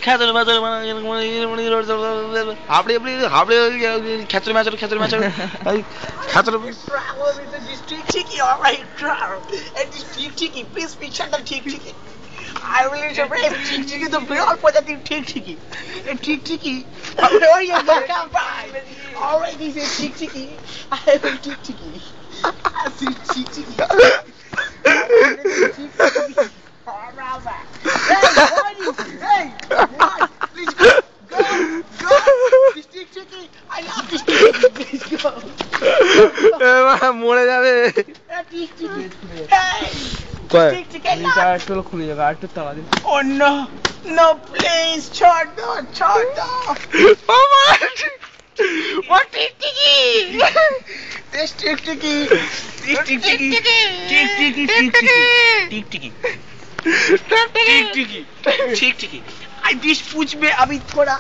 খেচড় মেচড় হাবড়ে হাবড়ে খেচড় মেচড় খেচড় মেচড় খেচড় Travel with the district chicky, alright, travel. And district chicky, please picture the chick chicky. I will interpret chick chicky the real positive chick chicky. A chick chicky. Where you come from? Alright, this is chick chicky. I have a chick chicky. I see chick chicky. Hey, what? Please go. Go. District chicky. I love district chicky. Please go. মরে যাবে খুলে যাবে আর একটু তাড়া দিন Oh no, no please, Chordo. What ticky? This ticky. I wish पूछ में अभी थोड़ा